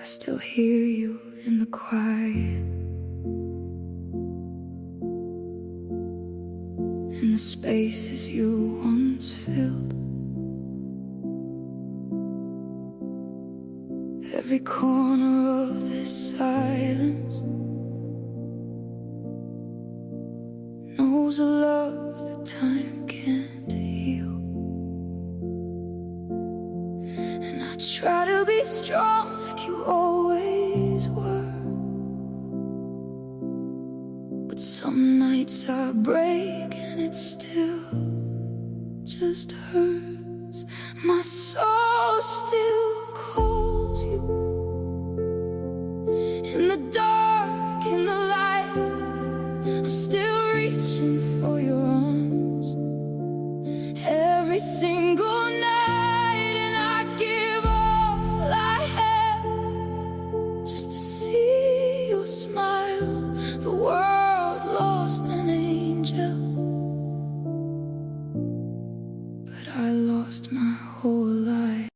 I still hear you in the quiet, in the spaces you once filled. Every corner of this silence knows a love that time can't heal. And I try to be strong like you always were, but some nights I break and it still just hurts. My soul still calls you in the dark, in the light. I'm still reaching for your arms every single night, and I give all I have just to see your smile. The world lost an angel, but I lost my whole life.